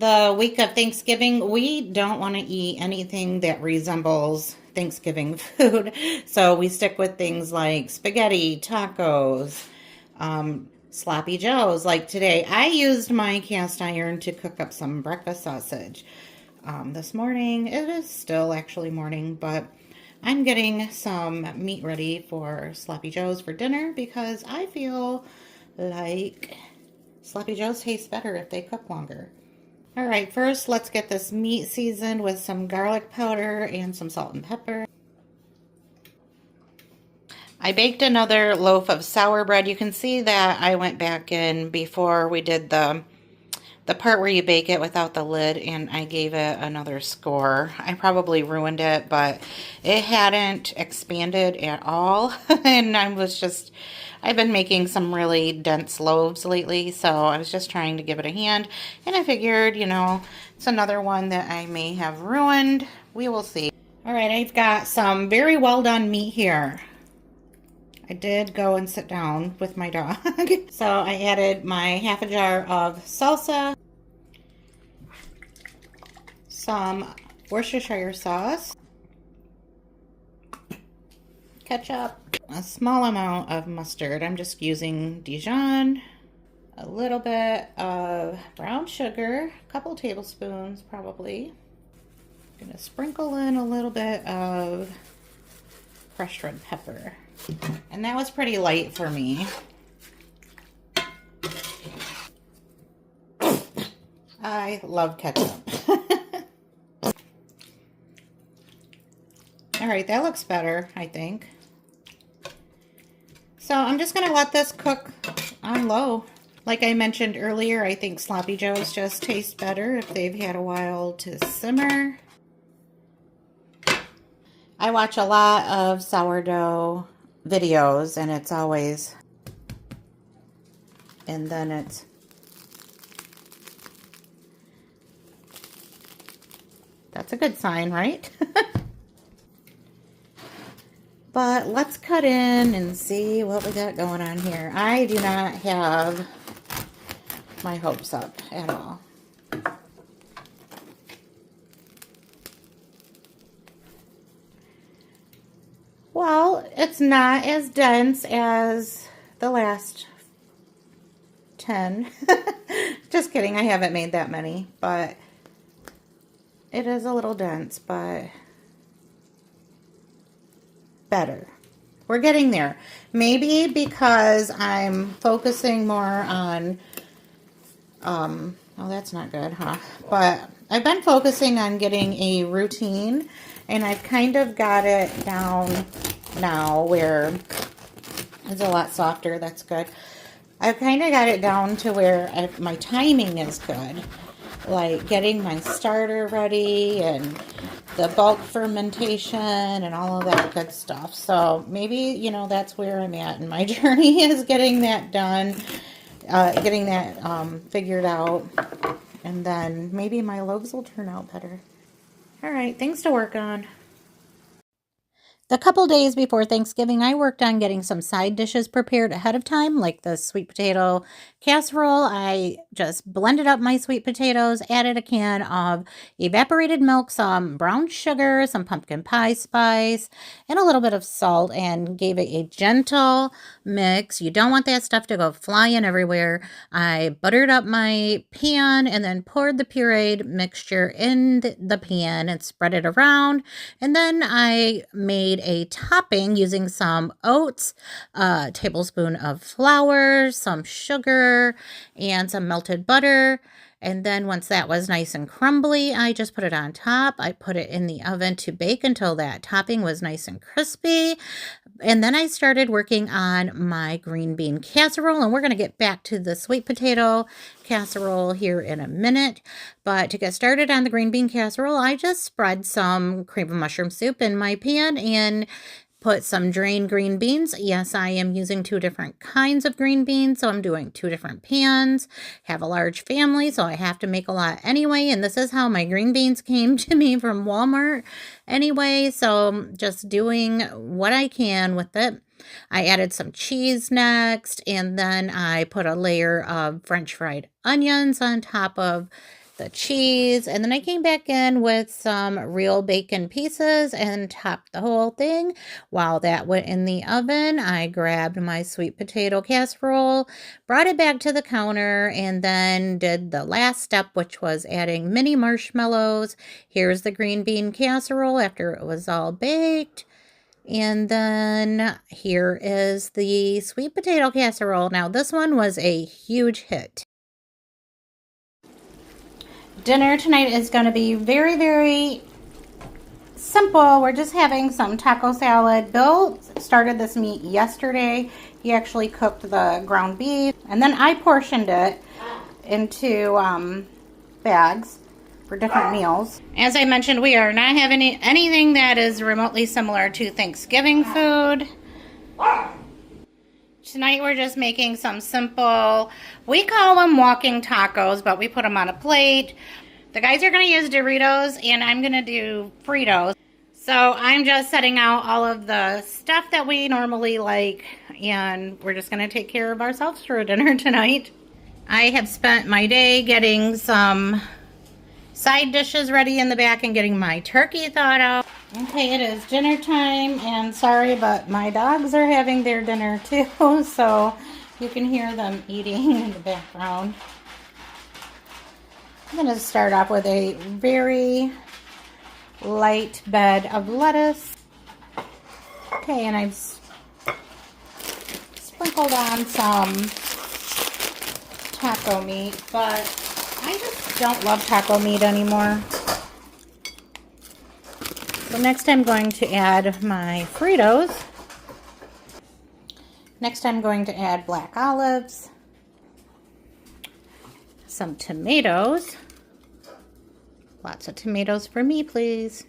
the week of Thanksgiving, we don't want to eat anything that resembles Thanksgiving food. So we stick with things like spaghetti, tacos, sloppy joes. Like today, I used my cast iron to cook up some breakfast sausage. This morning, it is still actually morning, but I'm getting some meat ready for sloppy joes for dinner because I feel like sloppy joes taste better if they cook longer. All right, first let's get this meat seasoned with some garlic powder and some salt and pepper. I baked another loaf of sour bread. You can see that I went back in before we did the part where you bake it without the lid, and I gave it another score. I probably ruined it, but it hadn't expanded at all. And I've been making some really dense loaves lately, so I was just trying to give it a hand. And I figured, it's another one that I may have ruined. We will see. All right, I've got some very well done meat here. I did go and sit down with my dog. So I added my half a jar of salsa, some Worcestershire sauce, ketchup, a small amount of mustard. I'm just using Dijon, a little bit of brown sugar, a couple tablespoons probably. I'm gonna sprinkle in a little bit of crushed red pepper. And that was pretty light for me. I love ketchup. All right, that looks better, I think. So I'm just gonna let this cook on low. Like I mentioned earlier, I think sloppy joes just taste better if they've had a while to simmer. I watch a lot of sourdough videos, and it's always, and then it's, that's a good sign, right? But let's cut in and see what we got going on here. I do not have my hopes up at all. Well, it's not as dense as the last 10. Just kidding, I haven't made that many, but it is a little dense, but better. We're getting there. Maybe because I'm focusing more on, oh, that's not good, huh? But I've been focusing on getting a routine, and I've kind of got it down now where it's a lot softer. That's good. I've kind of got it down to where my timing is good. Like getting my starter ready and the bulk fermentation and all of that good stuff. So maybe, that's where I'm at in my journey, is getting that done, getting that figured out. And then maybe my loaves will turn out better. All right, things to work on. The couple days before Thanksgiving, I worked on getting some side dishes prepared ahead of time, like the sweet potato casserole. I just blended up my sweet potatoes, added a can of evaporated milk, some brown sugar, some pumpkin pie spice, and a little bit of salt, and gave it a gentle mix. You don't want that stuff to go flying everywhere. I buttered up my pan and then poured the pureed mixture in the pan and spread it around. And then I made a topping using some oats, a tablespoon of flour, some sugar, and some melted butter. And then once that was nice and crumbly, I just put it on top. I put it in the oven to bake until that topping was nice and crispy. And then I started working on my green bean casserole, and we're going to get back to the sweet potato casserole here in a minute. But to get started on the green bean casserole, I just spread some cream of mushroom soup in my pan and put some drained green beans. Yes, I am using 2 different kinds of green beans, so I'm doing 2 different pans. Have a large family, so I have to make a lot anyway, and this is how my green beans came to me from Walmart anyway, so just doing what I can with it. I added some cheese next, and then I put a layer of French fried onions on top of the cheese, and then I came back in with some real bacon pieces and topped the whole thing. While that went in the oven, I grabbed my sweet potato casserole, brought it back to the counter, and then did the last step, which was adding mini marshmallows. Here's the green bean casserole after it was all baked. And then here is the sweet potato casserole. Now, this one was a huge hit. Dinner tonight is going to be very, very simple. We're just having some taco salad. Bill started this meat yesterday. He actually cooked the ground beef, and then I portioned it into bags for different meals. As I mentioned, we are not having anything that is remotely similar to Thanksgiving food. Tonight we're just making some simple, we call them walking tacos, but we put them on a plate. The guys are going to use Doritos and I'm going to do Fritos. So I'm just setting out all of the stuff that we normally like, and we're just going to take care of ourselves for dinner tonight. I have spent my day getting some side dishes ready in the back and getting my turkey thawed out. Okay, it is dinner time, and sorry, but my dogs are having their dinner too, so you can hear them eating in the background. I'm going to start off with a very light bed of lettuce. Okay, and I've sprinkled on some taco meat, but I just don't love taco meat anymore. So next I'm going to add my Fritos. Next I'm going to add black olives, some tomatoes. Lots of tomatoes for me, please.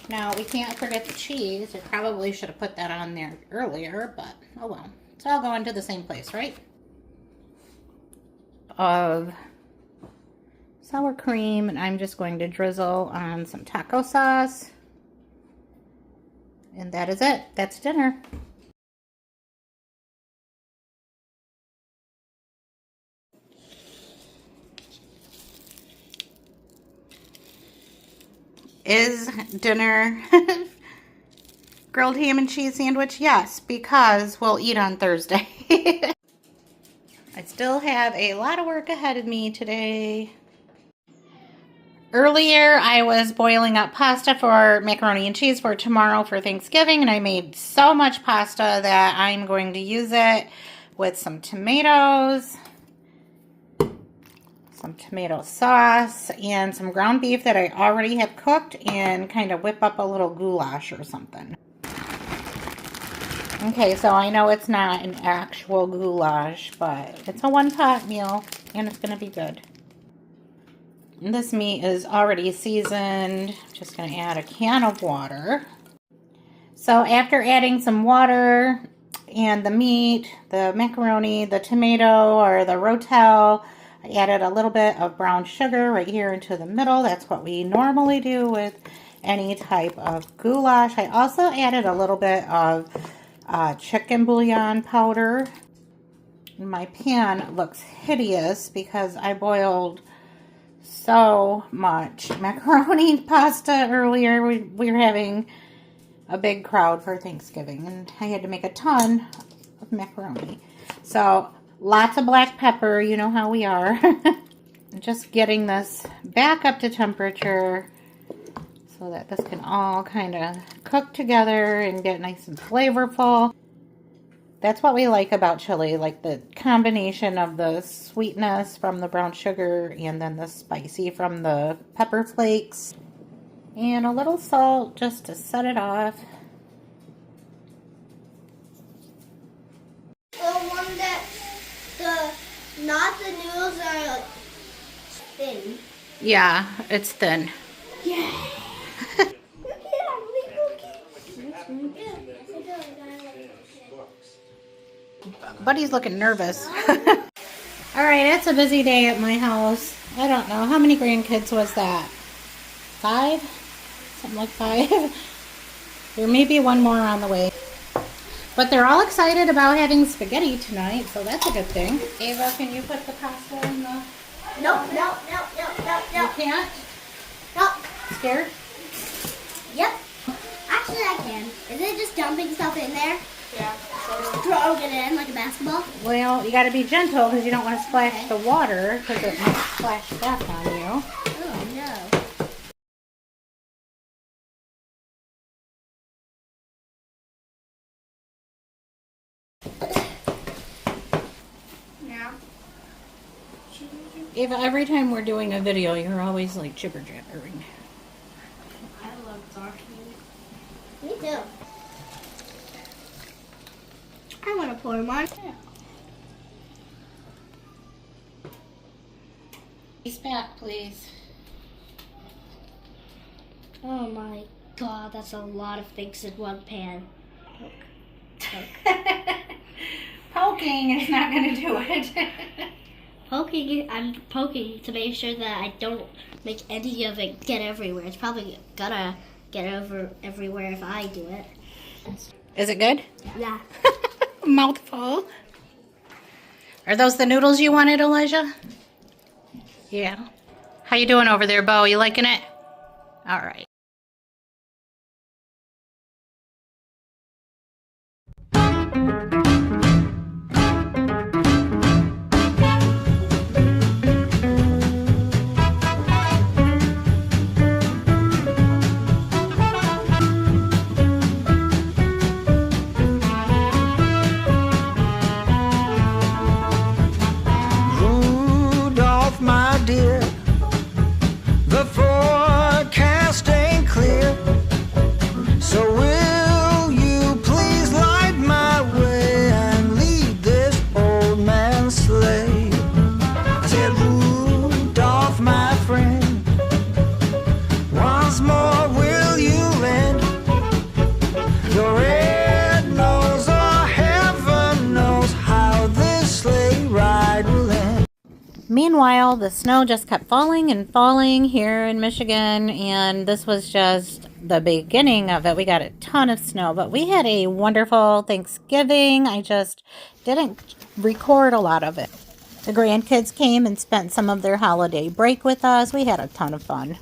Now, we can't forget the cheese. I probably should have put that on there earlier, but oh well. It's all going to the same place, right? Of sour cream, and I'm just going to drizzle on some taco sauce. And that is it. That's dinner. Is dinner grilled ham and cheese sandwich? Yes, because we'll eat on Thursday. I still have a lot of work ahead of me today. Earlier, I was boiling up pasta for macaroni and cheese for tomorrow for Thanksgiving, and I made so much pasta that I'm going to use it with some tomatoes, some tomato sauce, and some ground beef that I already have cooked, and kind of whip up a little goulash or something. Okay, so I know it's not an actual goulash, but it's a one-pot meal, and it's going to be good. And this meat is already seasoned. I'm just going to add a can of water. So after adding some water and the meat, the macaroni, the tomato, or the rotel, I added a little bit of brown sugar right here into the middle. That's what we normally do with any type of goulash. I also added a little bit of chicken bouillon powder. My pan looks hideous because I boiled so much macaroni pasta earlier. We were having a big crowd for Thanksgiving, and I had to make a ton of macaroni. So lots of black pepper, you know how we are. Just getting this back up to temperature so that this can all kind of cook together and get nice and flavorful. That's what we like about chili, like the combination of the sweetness from the brown sugar and then the spicy from the pepper flakes. And a little salt just to set it off. The one that, not the noodles are like thin. Yeah, it's thin. Yeah. Buddy's looking nervous. Alright, it's a busy day at my house. I don't know. How many grandkids was that? 5? Something like 5. There may be one more on the way. But they're all excited about having spaghetti tonight, so that's a good thing. Ava, can you put the pasta in the... Nope. You can't? Nope. Scared? Yep. Actually, I can. Is it just dumping stuff in there? Yeah. Just throwing it in like a basketball? Well, you got to be gentle because you don't want to splash the water because it might splash back on you. Oh, no. Yeah. Ava, every time we're doing a video, you're always like jibber jabbering. I love talking. Me too. I want to pour them on. Yeah. He's back, please. Oh my god, that's a lot of things in one pan. Poking is not going to do it. I'm poking to make sure that I don't make any of it get everywhere. It's probably gonna get over everywhere if I do it. Is it good? Yeah. Mouthful. Are those the noodles you wanted, Elijah? Yeah. How you doing over there, Bo? You liking it? All right. Rudolph, my dear, the forecast ain't clear. So will you please light my way and lead this old man's sleigh? I said, Rudolph, my friend, once more will you lend your red nose, or heaven knows how this sleigh ride will end. Meanwhile, the snow just kept falling and falling here in Michigan, and this was just the beginning of it. We got a ton of snow, but we had a wonderful Thanksgiving. I just didn't record a lot of it. The grandkids came and spent some of their holiday break with us. We had a ton of fun.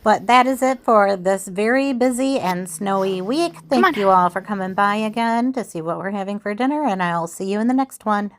But that is it for this very busy and snowy week. Thank you all for coming by again to see what we're having for dinner, and I'll see you in the next one.